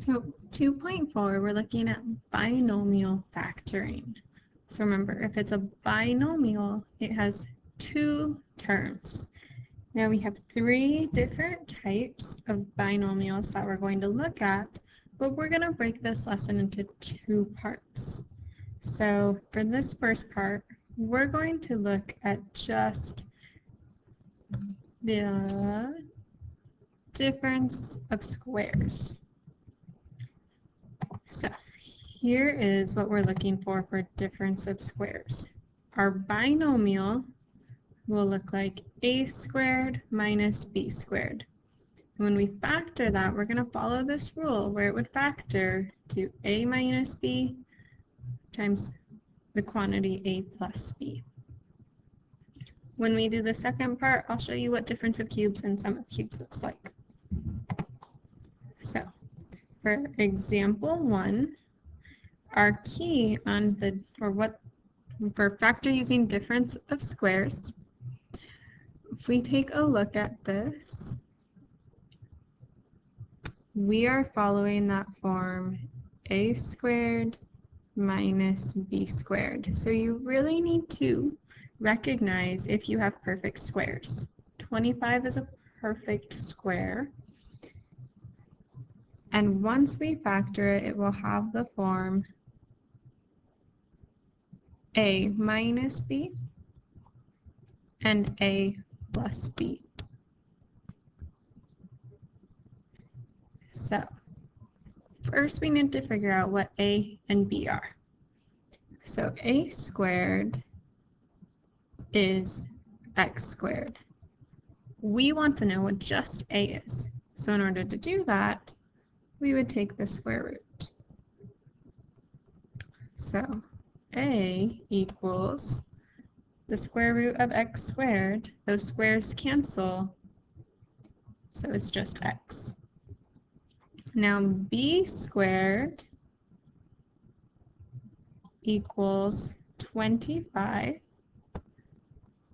So 2.4, we're looking at binomial factoring. So remember, if it's a binomial, it has two terms. Now we have three different types of binomials that we're going to look at, but we're going to break this lesson into two parts. So for this first part, we're going to look at just the difference of squares. So here is what we're looking for difference of squares. Our binomial will look like a squared minus b squared. When we factor that, we're going to follow this rule where it would factor to a minus b times the quantity a plus b. When we do the second part, I'll show you what difference of cubes and sum of cubes looks like. So for example 1, our key on for factor using difference of squares, if we take a look at this, we are following that form a squared minus b squared. So you really need to recognize if you have perfect squares. 25 is a perfect square. And once we factor it, it will have the form a minus b and a plus b. So first we need to figure out what a and b are. So a squared is x squared. We want to know what just a is. So in order to do that, we would take the square root. So a equals the square root of x squared. Those squares cancel, so it's just x. Now b squared equals 25,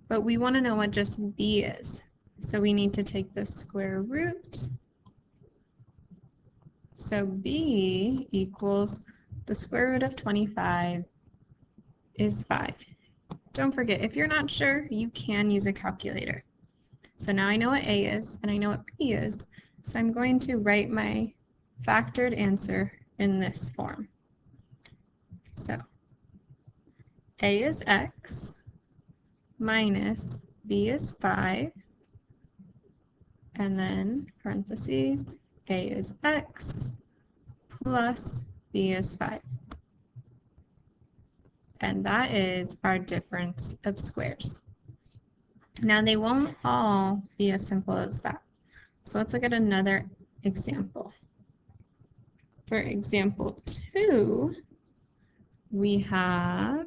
but we want to know what just b is. So we need to take the square root. So b equals the square root of 25 is 5. Don't forget, if you're not sure, you can use a calculator. So now I know what a is and I know what b is, so I'm going to write my factored answer in this form. So a is x minus b is 5, and then parentheses, a is x plus b is 5. And that is our difference of squares. Now they won't all be as simple as that. So let's look at another example. For example 2, we have,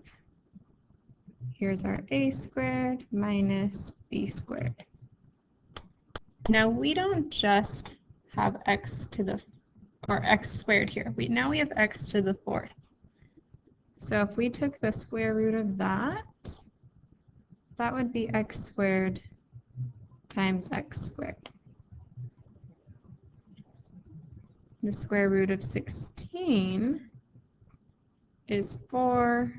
here's our a squared minus b squared. Now we don't just have x squared here. Now we have x to the 4th. So if we took the square root of that, that would be x squared times x squared. The square root of 16 is 4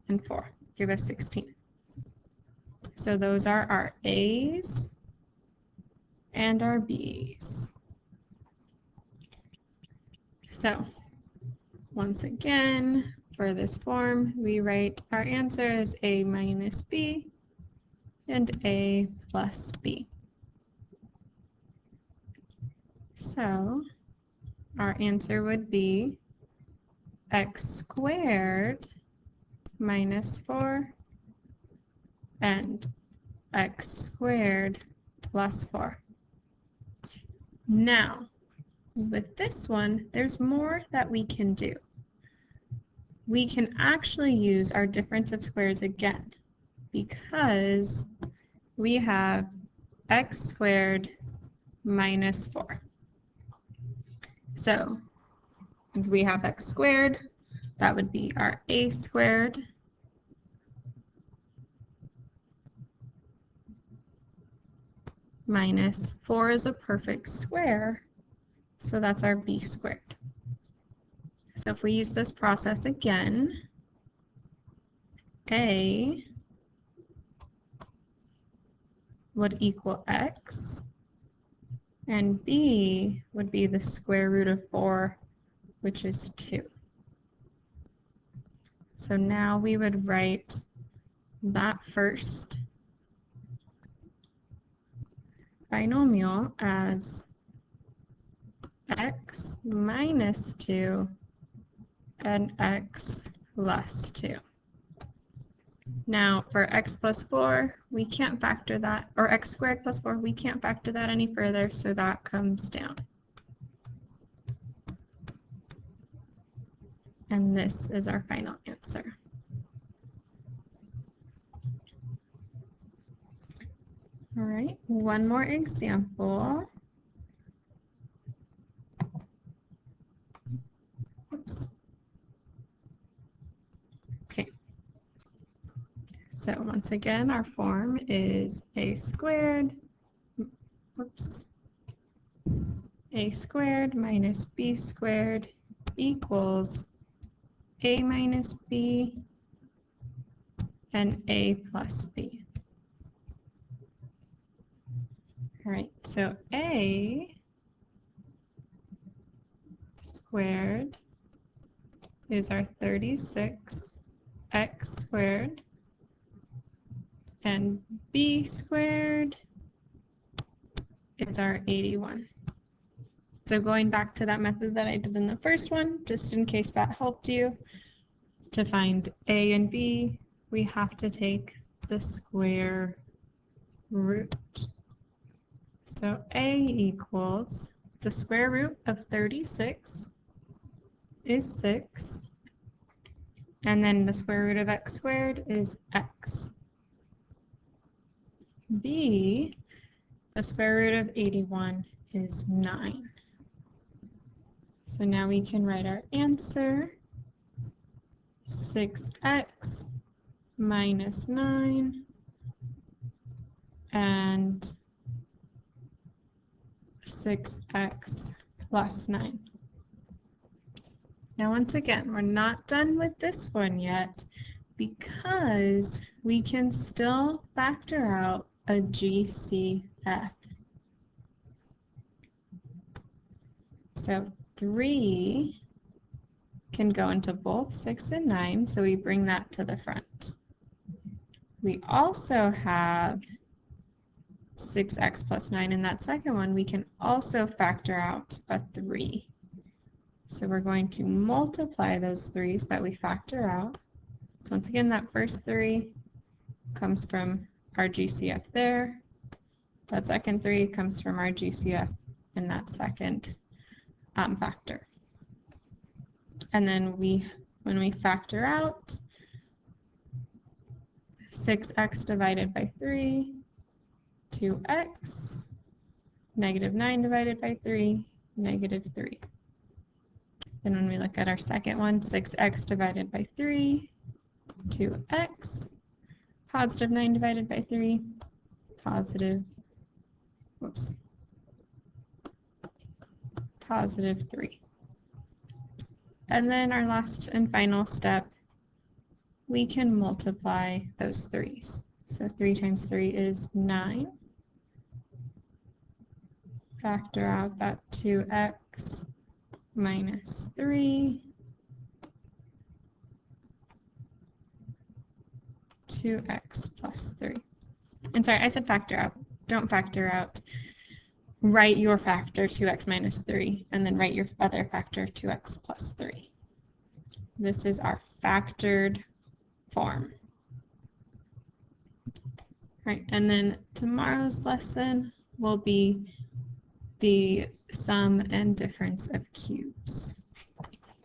and 4, give us 16. So those are our a's and our b's. So once again, for this form, we write our answer as a minus b and a plus b. So our answer would be x squared minus 4 and x squared plus 4. Now, with this one, there's more that we can do. We can actually use our difference of squares again because we have x squared minus 4. So we have x squared, that would be our a squared minus 4 is a perfect square, So that's our b squared. So if we use this process again, a would equal x, and b would be the square root of 4, which is 2. So now we would write that first binomial as x minus 2 and x plus 2. Now for x plus 4, we can't factor that, or x squared plus 4, we can't factor that any further, so that comes down. And this is our final answer. All right, one more example. Oops. Okay. So once again, our form is a squared, a squared minus b squared equals a minus b and a plus b. All right, so a squared is our 36x squared, and b squared is our 81. So going back to that method that I did in the first one, just in case that helped you, to find a and b, we have to take the square root. So a equals the square root of 36 is 6, and then the square root of x squared is x. B, the square root of 81 is 9. So now we can write our answer, 6x minus 9 and 6x plus 9. Now once again, we're not done with this one yet because we can still factor out a GCF. So 3 can go into both 6 and 9, so we bring that to the front. We also have 6x plus 9 in that second one. We can also factor out a 3. So we're going to multiply those 3's that we factor out. So once again, that first 3 comes from our GCF there. That second 3 comes from our GCF in that second factor. And then when we factor out 6x divided by 3, 2x, negative 9 divided by 3, negative 3. Then when we look at our second one, 6x divided by 3, 2x, positive 9 divided by 3, positive 3. And then our last and final step, we can multiply those 3's. So 3 times 3 is 9. Factor out that 2x minus 3, 2x plus 3. And sorry, I said factor out. Don't factor out. Write your factor 2x minus 3, and then write your other factor 2x plus 3. This is our factored form. Right, and then tomorrow's lesson will be the sum and difference of cubes.